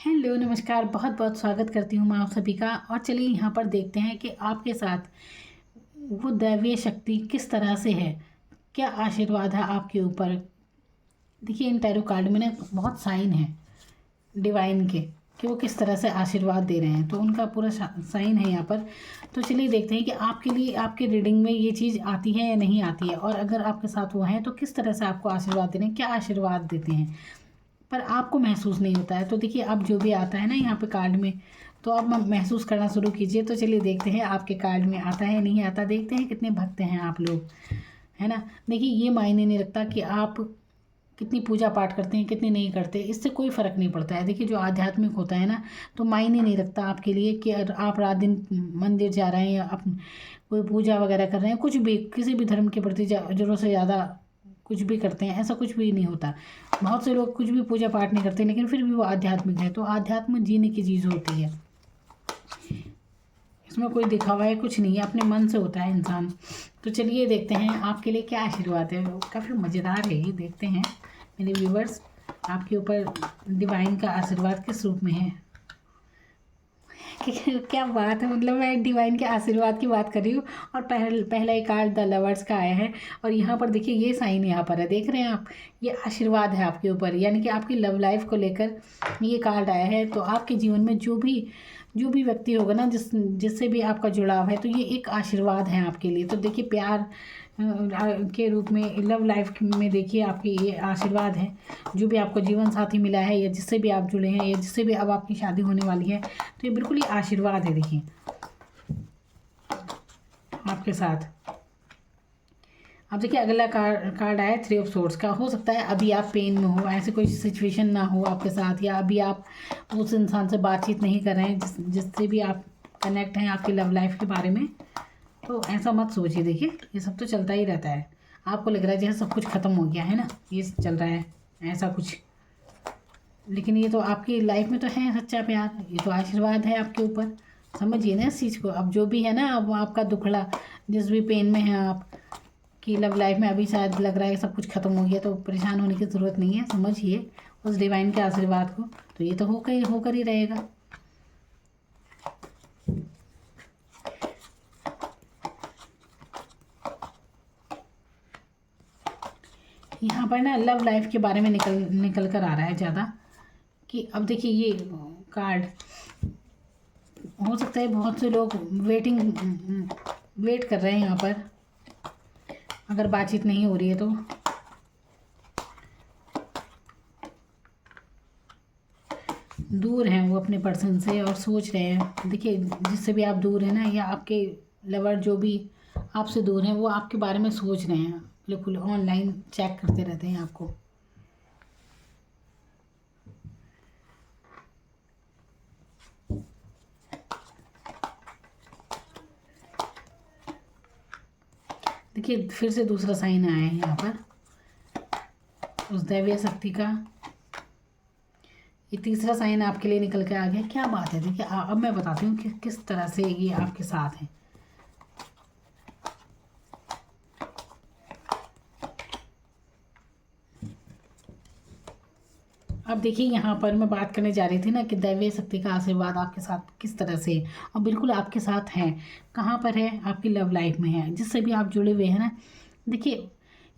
Hello नमस्कार, बहुत बहुत स्वागत करती हूँ मैं आप सभी का। और चलिए यहाँ पर देखते हैं कि आपके साथ वो दैवीय शक्ति किस तरह से है, क्या आशीर्वाद है आपके ऊपर। देखिए इन टैरो कार्ड में ना बहुत साइन है डिवाइन के कि वो किस तरह से आशीर्वाद दे रहे हैं, तो उनका पूरा साइन है यहाँ पर। तो चलिए देखते हैं कि आपके लिए आपके रीडिंग में ये चीज़ आती है या नहीं आती है, और अगर आपके साथ वो है तो किस तरह से आपको आशीर्वाद दे रहे हैं, क्या आशीर्वाद देते हैं पर आपको महसूस नहीं होता है। तो देखिए अब जो भी आता है ना यहाँ पे कार्ड में, तो आप महसूस करना शुरू कीजिए। तो चलिए देखते हैं आपके कार्ड में आता है नहीं आता, देखते हैं कितने भक्त हैं आप लोग, है ना। देखिए ये मायने नहीं रखता कि आप कितनी पूजा पाठ करते हैं कितनी नहीं करते, इससे कोई फ़र्क नहीं पड़ता है। देखिए जो आध्यात्मिक होता है ना, तो मायने नहीं रखता आपके लिए कि आप रात दिन मंदिर जा रहे हैं या कोई पूजा वगैरह कर रहे हैं, कुछ भी किसी भी धर्म के प्रति ज़रूरत से ज़्यादा कुछ भी करते हैं, ऐसा कुछ भी नहीं होता। बहुत से लोग कुछ भी पूजा पाठ नहीं करते लेकिन फिर भी वो आध्यात्मिक है। तो आध्यात्म जीने की चीज़ होती है, इसमें कोई दिखावा है कुछ नहीं है, अपने मन से होता है इंसान। तो चलिए देखते हैं आपके लिए क्या आशीर्वाद है। काफ़ी मज़ेदार है ये, देखते हैं मेरे व्यूवर्स आपके ऊपर डिवाइन का आशीर्वाद किस रूप में है। क्या बात है, मतलब मैं डिवाइन के आशीर्वाद की बात कर रही हूँ और पहला ही कार्ड द लवर्स का आया है। और यहाँ पर देखिए ये साइन यहाँ पर है, देख रहे हैं आप, ये आशीर्वाद है आपके ऊपर, यानी कि आपकी लव लाइफ को लेकर ये कार्ड आया है। तो आपके जीवन में जो भी व्यक्ति होगा ना, जिससे भी आपका जुड़ाव है, तो ये एक आशीर्वाद है आपके लिए। तो देखिए प्यार के रूप में लव लाइफ में देखिए आपके ये आशीर्वाद है। जो भी आपको जीवन साथी मिला है या जिससे भी आप जुड़े हैं या जिससे भी अब आपकी शादी होने वाली है, तो ये बिल्कुल ही आशीर्वाद है। देखिए आपके साथ अब देखिए अगला कार्ड आया थ्री ऑफ सोर्ड्स का। हो सकता है अभी आप पेन में हो, ऐसे कोई सिचुएशन ना हो आपके साथ, या अभी आप उस इंसान से बातचीत नहीं कर रहे हैं जिससे भी आप कनेक्ट हैं आपकी लव लाइफ के बारे में। तो ऐसा मत सोचिए, देखिए ये सब तो चलता ही रहता है। आपको लग रहा है जैसे सब कुछ ख़त्म हो गया है ना, ये चल रहा है ऐसा कुछ, लेकिन ये तो आपकी लाइफ में तो है सच्चा प्यार, ये तो आशीर्वाद है आपके ऊपर। समझिए ना इस चीज़ को। अब जो भी है ना, अब आपका दुखड़ा, जिस भी पेन में है आप की लव लाइफ में, अभी शायद लग रहा है सब कुछ ख़त्म हो गया, तो परेशान होने की ज़रूरत नहीं है। समझिए उस डिवाइन के आशीर्वाद को, तो ये तो होकर ही रहेगा। यहाँ पर ना लव लाइफ के बारे में निकल कर आ रहा है ज़्यादा, कि अब देखिए ये कार्ड, हो सकता है बहुत से लोग वेट कर रहे हैं यहाँ पर, अगर बातचीत नहीं हो रही है तो। दूर हैं वो अपने पर्सन से और सोच रहे हैं। देखिए जिससे भी आप दूर हैं ना, या आपके लवर जो भी आपसे दूर हैं, वो आपके बारे में सोच रहे हैं, बिल्कुल ऑनलाइन चेक करते रहते हैं आपको। देखिए फिर से दूसरा साइन आया है यहाँ पर उस दैवीय शक्ति का। ये तीसरा साइन आपके लिए निकल के आ गया। क्या बात है, देखिए अब मैं बताती हूँ कि किस तरह से ये आपके साथ है। अब देखिए यहाँ पर मैं बात करने जा रही थी ना कि दैवीय शक्ति का आशीर्वाद आपके साथ किस तरह से है, और बिल्कुल आपके साथ है। कहाँ पर है, आपकी लव लाइफ में है, जिससे भी आप जुड़े हुए हैं ना। देखिए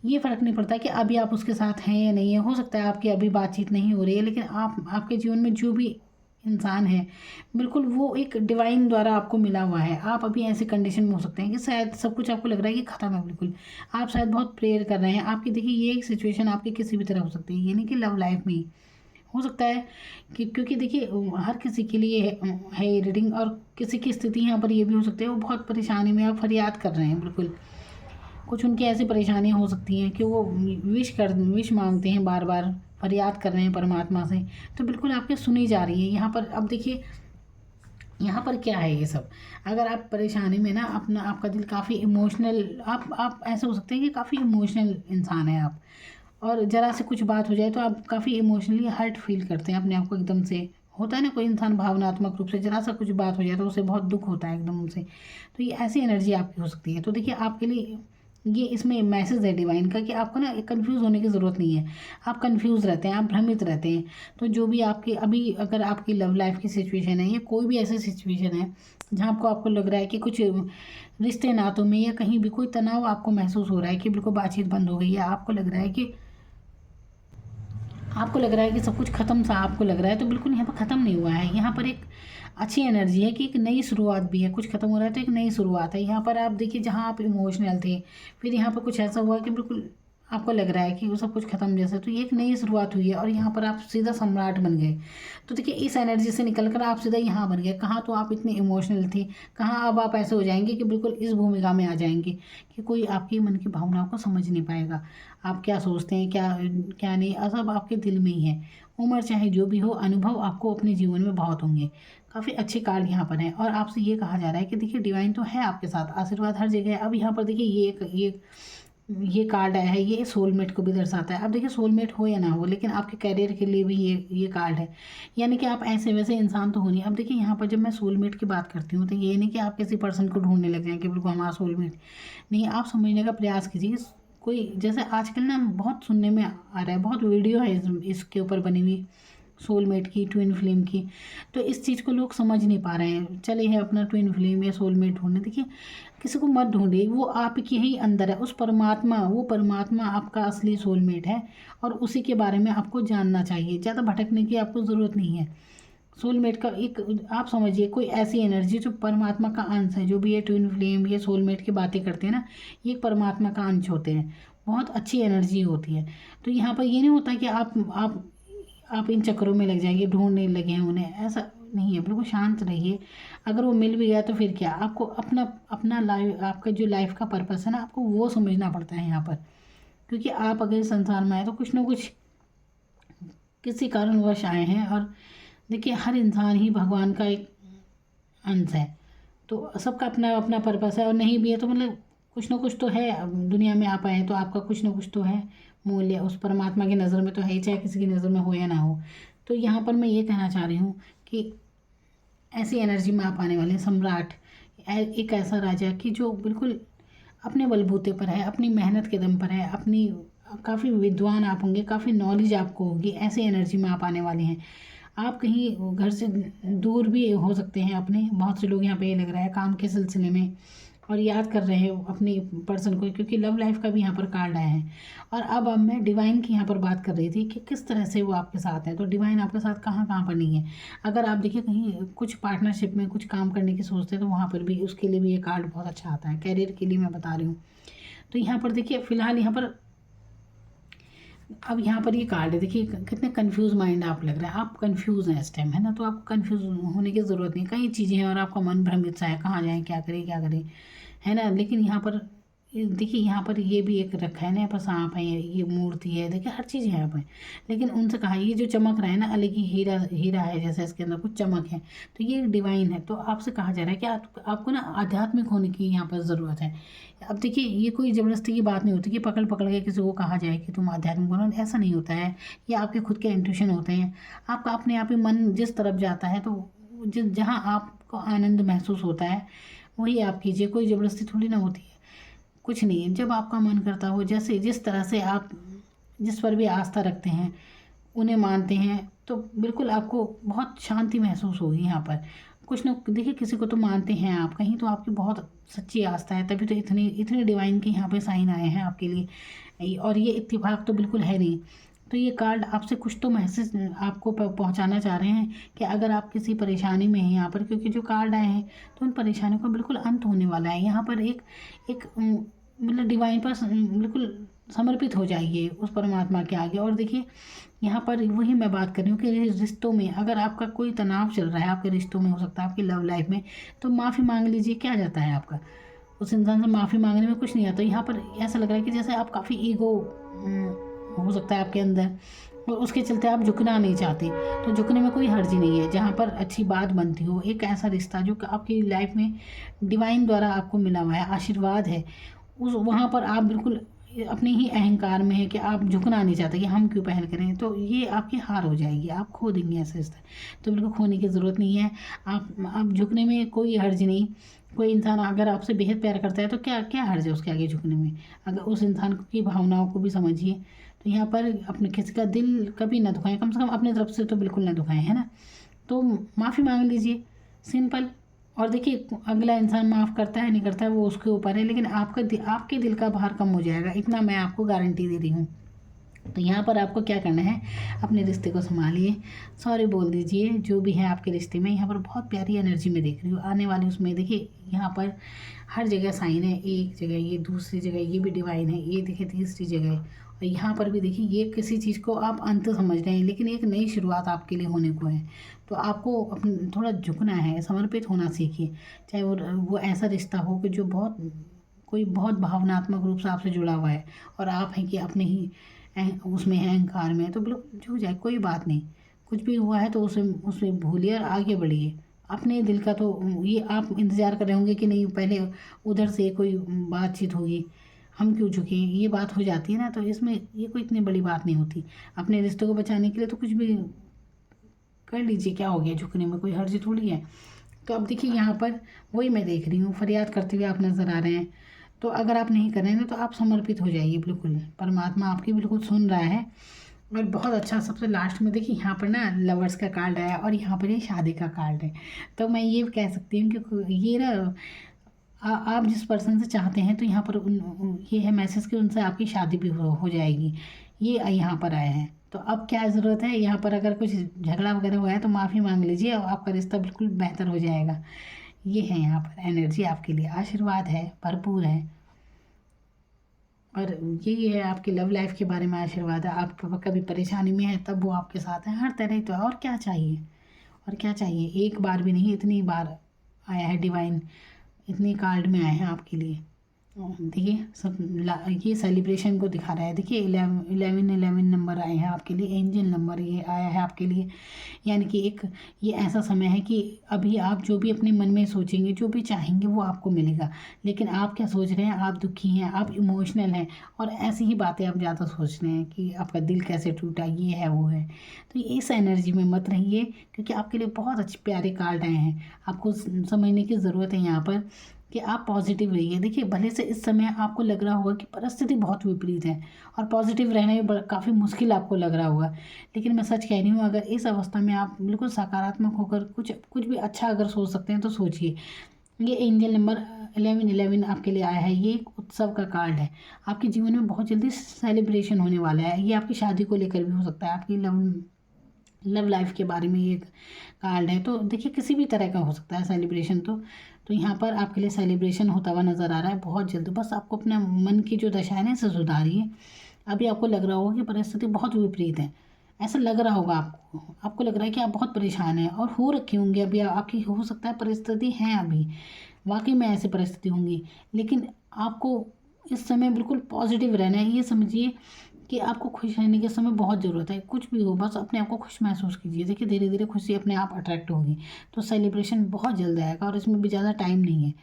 ये फ़र्क नहीं पड़ता कि अभी आप उसके साथ हैं या नहीं है। हो सकता है आपकी अभी बातचीत नहीं हो रही है, लेकिन आपके जीवन में जो भी इंसान है, बिल्कुल वो एक डिवाइन द्वारा आपको मिला हुआ है। आप अभी ऐसे कंडीशन में हो सकते हैं कि शायद सब कुछ आपको लग रहा है कि ख़त्म है, बिल्कुल आप शायद बहुत प्रेयर कर रहे हैं। आपकी देखिए ये सिचुएशन आपकी किसी भी तरह हो सकती है, यानी कि लव लाइफ में ही हो सकता है कि, क्योंकि देखिए हर किसी के लिए है ये रीडिंग, और किसी की स्थिति यहाँ पर ये भी हो सकती है वो बहुत परेशानी में और फरियाद कर रहे हैं। बिल्कुल कुछ उनकी ऐसी परेशानियाँ हो सकती हैं कि वो विश मांगते हैं, बार बार फरियाद कर रहे हैं परमात्मा से, तो बिल्कुल आपकी सुनी जा रही है यहाँ पर। अब देखिए यहाँ पर क्या है ये सब, अगर आप परेशानी में ना, आपका दिल काफ़ी इमोशनल, आप ऐसे हो सकते हैं कि काफ़ी इमोशनल इंसान है आप, और ज़रा से कुछ बात हो जाए तो आप काफ़ी इमोशनली हर्ट फील करते हैं अपने आप को एकदम से। होता है ना कोई इंसान भावनात्मक रूप से, ज़रा सा कुछ बात हो जाए तो उसे बहुत दुख होता है एकदम से। तो ये ऐसी एनर्जी आपकी हो सकती है। तो देखिए आपके लिए ये इसमें मैसेज है डिवाइन का कि आपको ना कंफ्यूज होने की ज़रूरत नहीं है। आप कंफ्यूज रहते हैं, आप भ्रमित रहते हैं। तो जो भी आपकी अभी अगर आपकी लव लाइफ की सिचुएशन है या कोई भी ऐसी सिचुएशन है जहाँ आपको लग रहा है कि कुछ रिश्ते नातों में या कहीं भी कोई तनाव आपको महसूस हो रहा है कि बिल्कुल बातचीत बंद हो गई है, आपको लग रहा है कि सब कुछ ख़त्म सा आपको लग रहा है, तो बिल्कुल यहाँ पर ख़त्म नहीं हुआ है। यहाँ पर एक अच्छी एनर्जी है कि एक नई शुरुआत भी है। कुछ ख़त्म हो रहा है तो एक नई शुरुआत है। यहाँ पर आप देखिए, जहाँ आप इमोशनल थे, फिर यहाँ पर कुछ ऐसा हुआ कि बिल्कुल आपको लग रहा है कि वो सब कुछ ख़त्म जैसे, तो ये एक नई शुरुआत हुई है और यहाँ पर आप सीधा सम्राट बन गए। तो देखिए, इस एनर्जी से निकल कर आप सीधा यहाँ बन गए। कहाँ तो आप इतने इमोशनल थे, कहाँ अब आप ऐसे हो जाएंगे कि बिल्कुल इस भूमिका में आ जाएंगे कि कोई आपकी मन की भावनाओं को समझ नहीं पाएगा। आप क्या सोचते हैं, क्या क्या नहीं, सब आपके दिल में ही है। उम्र चाहे जो भी हो, अनुभव आपको अपने जीवन में बहुत होंगे। काफ़ी अच्छे कार्ड यहाँ पर हैं और आपसे ये कहा जा रहा है कि देखिए, डिवाइन तो है आपके साथ, आशीर्वाद हर जगह है। अब यहाँ पर देखिए, ये कार्ड आया है, ये सोलमेट को भी दर्शाता है। अब देखिए, सोलमेट हो या ना हो, लेकिन आपके करियर के लिए भी ये कार्ड है। यानी कि आप ऐसे वैसे इंसान तो हो नहीं। अब देखिए, यहाँ पर जब मैं सोलमेट की बात करती हूँ तो ये नहीं कि आप किसी पर्सन को ढूंढने लग जाएं कि बिल्कुल हमारा सोलमेट नहीं। आप समझने का प्रयास कीजिए। कोई जैसे आजकल ना बहुत सुनने में आ रहा है, बहुत वीडियो है इसके ऊपर बनी हुई, सोलमेट की, ट्विन फ्लेम की। तो इस चीज़ को लोग समझ नहीं पा रहे हैं। चले हैं अपना ट्विन फ्लेम या सोलमेट ढूंढने। देखिए, किसी को मत ढूंढिए, वो आपके ही अंदर है। वो परमात्मा आपका असली सोलमेट है और उसी के बारे में आपको जानना चाहिए। ज़्यादा भटकने की आपको ज़रूरत नहीं है। सोलमेट का एक, आप समझिए, कोई ऐसी एनर्जी जो परमात्मा का अंश है। जो भी ये ट्विन फ्लेम, ये सोलमेट की बातें करते हैं ना, ये परमात्मा का अंश होते हैं। बहुत अच्छी एनर्जी होती है। तो यहाँ पर ये नहीं होता कि आप इन चक्करों में लग जाइए, ढूंढने लगे हैं उन्हें, ऐसा नहीं है। बिल्कुल शांत रहिए। अगर वो मिल भी गया तो फिर क्या, आपको अपना अपना लाइफ, आपका जो लाइफ का पर्पस है ना, आपको वो समझना पड़ता है यहाँ पर। क्योंकि आप अगर इस संसार में आए तो कुछ ना कुछ किसी कारणवश आए हैं। और देखिए, हर इंसान ही भगवान का एक अंश है। तो सबका अपना अपना पर्पस है, और नहीं भी है तो मतलब कुछ ना कुछ तो है। अब दुनिया में आप आए हैं तो आपका कुछ ना कुछ तो है मूल्य, उस परमात्मा की नज़र में तो है ही, चाहे किसी की नज़र में हो या ना हो। तो यहाँ पर मैं ये कहना चाह रही हूँ कि ऐसी एनर्जी में आप आने वाले हैं, सम्राट, एक ऐसा राजा कि जो बिल्कुल अपने बलबूते पर है, अपनी मेहनत के दम पर है, अपनी काफ़ी विद्वान आप होंगे, काफ़ी नॉलेज आपको होगी। ऐसी एनर्जी में आप आने वाले हैं। आप कहीं घर से दूर भी हो सकते हैं अपने, बहुत से लोग यहाँ पे ये लग रहा है काम के सिलसिले में, और याद कर रहे हो अपनी पर्सन को, क्योंकि लव लाइफ का भी यहाँ पर कार्ड आया है। और अब मैं डिवाइन की यहाँ पर बात कर रही थी कि किस तरह से वो आपके साथ है। तो डिवाइन आपके साथ कहाँ कहाँ पर नहीं है। अगर आप देखिए, कहीं कुछ पार्टनरशिप में कुछ काम करने की सोचते हैं तो वहाँ पर भी, उसके लिए भी ये कार्ड बहुत अच्छा आता है। कैरियर के लिए मैं बता रही हूँ। तो यहाँ पर देखिए, फिलहाल यहाँ पर, अब यहाँ पर ये कार्ड है, देखिए कितने कंफ्यूज माइंड आप लग रहा है। आप कंफ्यूज हैं इस टाइम, है ना। तो आपको कंफ्यूज होने की ज़रूरत नहीं। कई चीज़ें हैं और आपका मन भ्रमित सा है, कहाँ जाएँ, क्या करें, है ना। लेकिन यहाँ पर देखिए, यहाँ पर ये भी एक रखा है ना, यहाँ पर सांप है, ये मूर्ति है, देखिए हर चीज़ है यहाँ पर। लेकिन उनसे कहा, ये जो चमक रहा है ना, अलग ही हीरा हीरा है जैसे, इसके अंदर कुछ चमक है, तो ये डिवाइन है। तो आपसे कहा जा रहा है कि आपको ना आध्यात्मिक होने की यहाँ पर ज़रूरत है। अब देखिए, ये कोई ज़बरदस्ती की बात नहीं होती कि पकड़ पकड़ के किसी को कहा जाए कि तुम आध्यात्मिक बनो, ऐसा नहीं होता है। ये आपके खुद के इंट्यूशन होते हैं। आपका अपने आप ही मन जिस तरफ जाता है, तो जहाँ आपको आनंद महसूस होता है वही आप कीजिए। कोई ज़बरदस्ती थोड़ी ना होती है, कुछ नहीं है। जब आपका मन करता हो, जैसे जिस तरह से आप जिस पर भी आस्था रखते हैं, उन्हें मानते हैं, तो बिल्कुल आपको बहुत शांति महसूस होगी यहाँ पर। कुछ ना देखिए, किसी को तो मानते हैं आप कहीं, तो आपकी बहुत सच्ची आस्था है, तभी तो इतनी इतनी डिवाइन के यहाँ पे साइन आए हैं आपके लिए। और ये इत्तेफाक तो बिल्कुल है नहीं। तो ये कार्ड आपसे कुछ तो मैसेज आपको पहुंचाना चाह रहे हैं कि अगर आप किसी परेशानी में हैं यहाँ पर, क्योंकि जो कार्ड आए हैं तो उन परेशानियों का बिल्कुल अंत होने वाला है। यहाँ पर एक एक मतलब डिवाइन पर बिल्कुल समर्पित हो जाइए उस परमात्मा के आगे। और देखिए, यहाँ पर वही मैं बात कर रही हूँ कि रिश्तों में अगर आपका कोई तनाव चल रहा है, आपके रिश्तों में हो सकता है, आपकी लव लाइफ में, तो माफ़ी मांग लीजिए। क्या जाता है आपका, उस इंसान से माफ़ी मांगने में कुछ नहीं आता। यहाँ पर ऐसा लग रहा है कि जैसे आप काफ़ी ईगो हो सकता है आपके अंदर, और उसके चलते आप झुकना नहीं चाहते। तो झुकने में कोई हर्ज ही नहीं है। जहाँ पर अच्छी बात बनती हो, एक ऐसा रिश्ता जो आपकी लाइफ में डिवाइन द्वारा आपको मिला हुआ है, आशीर्वाद है, उस वहाँ पर आप बिल्कुल अपने ही अहंकार में है कि आप झुकना नहीं चाहते कि हम क्यों पहल करें, तो ये आपकी हार हो जाएगी, आप खो देंगे ऐसे ऐसे। तो बिल्कुल खोने की ज़रूरत नहीं है। आप झुकने में कोई हर्ज नहीं। कोई इंसान अगर आपसे बेहद प्यार करता है तो क्या क्या हर्ज है उसके आगे झुकने में। अगर उस इंसान की भावनाओं को भी समझिए। तो यहाँ पर अपने किसी का दिल कभी ना दुखाएं, कम से कम अपनी तरफ से तो बिल्कुल ना दुखाएं, है ना। तो माफ़ी मांग लीजिए, सिंपल। और देखिए अगला इंसान माफ़ करता है नहीं करता है वो उसके ऊपर है, लेकिन आपके दिल का भार कम हो जाएगा, इतना मैं आपको गारंटी दे रही हूँ। तो यहाँ पर आपको क्या करना है, अपने रिश्ते को संभालिए, सॉरी बोल दीजिए जो भी है आपके रिश्ते में। यहाँ पर बहुत प्यारी एनर्जी में देख रही हूँ आने वाली, उसमें देखिए यहाँ पर हर जगह साइन है, एक जगह ये, दूसरी जगह ये भी डिवाइन है, ये देखिए तीसरी जगह है, और यहाँ पर भी देखिए ये किसी चीज़ को आप अंत समझ रहे हैं, लेकिन एक नई शुरुआत आपके लिए होने को है। तो आपको अपने थोड़ा झुकना है, समर्पित होना सीखिए। चाहे वो ऐसा रिश्ता हो कि जो कोई बहुत भावनात्मक रूप से आपसे जुड़ा हुआ है, और आप हैं कि अपने ही उसमें है, अहंकार में है, तो बिल्कुल झुक जाए, कोई बात नहीं। कुछ भी हुआ है तो उसे उसे भूलिए और आगे बढ़िए। अपने दिल का तो ये आप इंतज़ार कर रहे होंगे कि नहीं पहले उधर से कोई बातचीत होगी, हम क्यों झुकें, ये बात हो जाती है ना। तो इसमें ये कोई इतनी बड़ी बात नहीं होती। अपने रिश्ते को बचाने के लिए तो कुछ भी कर लीजिए, क्या हो गया झुकने में, कोई हर्ज थोड़ी है। तो अब देखिए यहाँ पर वही मैं देख रही हूँ, फरियाद करते हुए आप नज़र आ रहे हैं। तो अगर आप नहीं कर रहे हैं ना तो आप समर्पित हो जाइए, बिल्कुल परमात्मा आपकी बिल्कुल सुन रहा है। और बहुत अच्छा, सबसे लास्ट में देखिए यहाँ पर ना लवर्स का कार्ड आया, और यहाँ पर ये शादी का कार्ड है। तो मैं ये कह सकती हूँ कि ये ना आप जिस पर्सन से चाहते हैं, तो यहाँ पर ये है मैसेज कि उनसे आपकी शादी भी हो जाएगी, ये यहाँ पर आया है। तो अब क्या ज़रूरत है, यहाँ पर अगर कुछ झगड़ा वगैरह हुआ है तो माफ़ी मांग लीजिए और आपका रिश्ता बिल्कुल बेहतर हो जाएगा। ये है यहाँ पर एनर्जी आपके लिए, आशीर्वाद है, भरपूर है। और यही है आपकी लव लाइफ के बारे में आशीर्वाद है। आप कभी परेशानी में है तब वो आपके साथ है, हर तरह। तो और क्या चाहिए, और क्या चाहिए। एक बार भी नहीं, इतनी बार आया है डिवाइन, इतनी कार्ड में आए हैं आपके लिए। देखिए ये सेलिब्रेशन को दिखा रहा है। देखिए 11 नंबर आए हैं आपके लिए, एंजल नंबर ये आया है आपके लिए। यानी कि एक ये ऐसा समय है कि अभी आप जो भी अपने मन में सोचेंगे, जो भी चाहेंगे वो आपको मिलेगा। लेकिन आप क्या सोच रहे हैं, आप दुखी हैं, आप इमोशनल हैं, और ऐसी ही बातें आप ज़्यादा सोच रहे हैं कि आपका दिल कैसे टूटा, ये है वो है। तो इस एनर्जी में मत रहिए, क्योंकि आपके लिए बहुत अच्छे प्यारे कार्ड आए हैं। आपको समझने की ज़रूरत है यहाँ पर कि आप पॉजिटिव रहिए। देखिए भले से इस समय आपको लग रहा होगा कि परिस्थिति बहुत विपरीत है और पॉजिटिव रहना भी काफ़ी मुश्किल आपको लग रहा होगा, लेकिन मैं सच कह रही हूँ, अगर इस अवस्था में आप बिल्कुल सकारात्मक होकर कुछ भी अच्छा अगर सोच सकते हैं तो सोचिए। ये एंजल नंबर 1111 आपके लिए आया है, ये एक उत्सव का कार्ड है। आपके जीवन में बहुत जल्दी सेलिब्रेशन होने वाला है। ये आपकी शादी को लेकर भी हो सकता है, आपकी लव लाइफ के बारे में ये कार्ड है। तो देखिए किसी भी तरह का हो सकता है सेलिब्रेशन। तो यहाँ पर आपके लिए सेलिब्रेशन होता हुआ नज़र आ रहा है बहुत जल्द। बस आपको अपना मन की जो दशा है ना इसे सुधारिए। अभी आपको लग रहा होगा कि परिस्थिति बहुत विपरीत है, ऐसा लग रहा होगा आपको लग रहा है कि आप बहुत परेशान हैं और हो रखी होंगी अभी आपकी, हो सकता है परिस्थिति है अभी वाकई में ऐसी परिस्थिति होंगी। लेकिन आपको इस समय बिल्कुल पॉजिटिव रहना है। ये समझिए कि आपको खुश रहने के समय बहुत ज़रूरत है। कुछ भी हो बस अपने आप को खुश महसूस कीजिए। देखिए धीरे धीरे खुशी अपने आप अट्रैक्ट होगी। तो सेलिब्रेशन बहुत जल्द आएगा, और इसमें भी ज़्यादा टाइम नहीं है,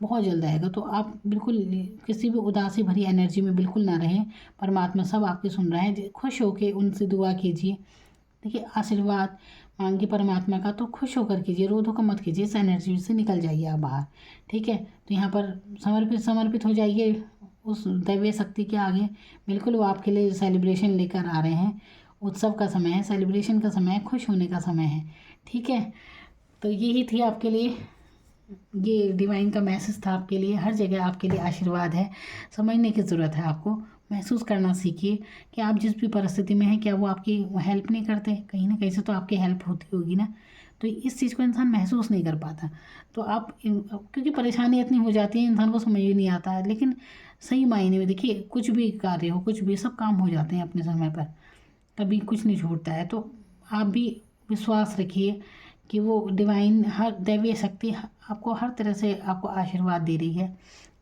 बहुत जल्द आएगा। तो आप बिल्कुल किसी भी उदासी भरी एनर्जी में बिल्कुल ना रहें। परमात्मा सब आपकी सुन रहा है, खुश होकर उनसे दुआ कीजिए। देखिए आशीर्वाद मांगिए परमात्मा का, तो खुश होकर कीजिए, रो धो कर मत कीजिए, इस एनर्जी से निकल जाइए आप बाहर। ठीक है, तो यहाँ पर समर्पित हो जाइए उस दैवीय शक्ति के आगे। बिल्कुल वो आपके लिए सेलिब्रेशन लेकर आ रहे हैं। उत्सव का समय है, सेलिब्रेशन का समय है, खुश होने का समय है। ठीक है, तो यही थी आपके लिए, ये डिवाइन का मैसेज था आपके लिए। हर जगह आपके लिए आशीर्वाद है। समझने की ज़रूरत है आपको, महसूस करना सीखिए कि आप जिस भी परिस्थिति में हैं क्या वो आपकी हेल्प नहीं करते, कहीं ना कहीं से तो आपकी हेल्प होती होगी ना। तो इस चीज़ को इंसान महसूस नहीं कर पाता। तो आप क्योंकि परेशानी इतनी हो जाती है इंसान को समझ ही नहीं आता है। लेकिन सही मायने में देखिए कुछ भी कार्य हो, कुछ भी, सब काम हो जाते हैं अपने समय पर, कभी कुछ नहीं छूटता है। तो आप भी विश्वास रखिए कि वो डिवाइन, हर दैवीय शक्ति आपको हर तरह से आपको आशीर्वाद दे रही है,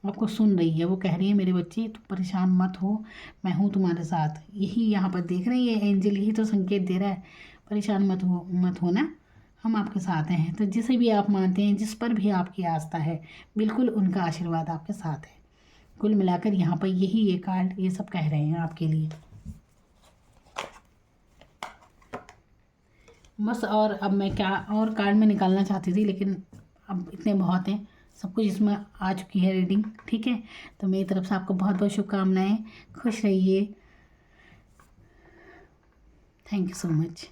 आपको सुन रही है। वो कह रही है मेरे बच्चे तो परेशान मत हो, मैं हूँ तुम्हारे साथ। यही यहाँ पर देख रहे हैं, ये एंजल यही तो संकेत दे रहा है, परेशान मत हो ना, हम आपके साथ हैं। तो जिसे भी आप मानते हैं, जिस पर भी आपकी आस्था है, बिल्कुल उनका आशीर्वाद आपके साथ है। कुल मिलाकर यहाँ पर यही ये कार्ड ये सब कह रहे हैं आपके लिए। बस और अब मैं क्या और कार्ड में निकालना चाहती थी, लेकिन अब इतने बहुत हैं, सब कुछ इसमें आ चुकी है रीडिंग। ठीक है, तो मेरी तरफ से आपको बहुत बहुत शुभकामनाएं, खुश रहिए। Thank you so much.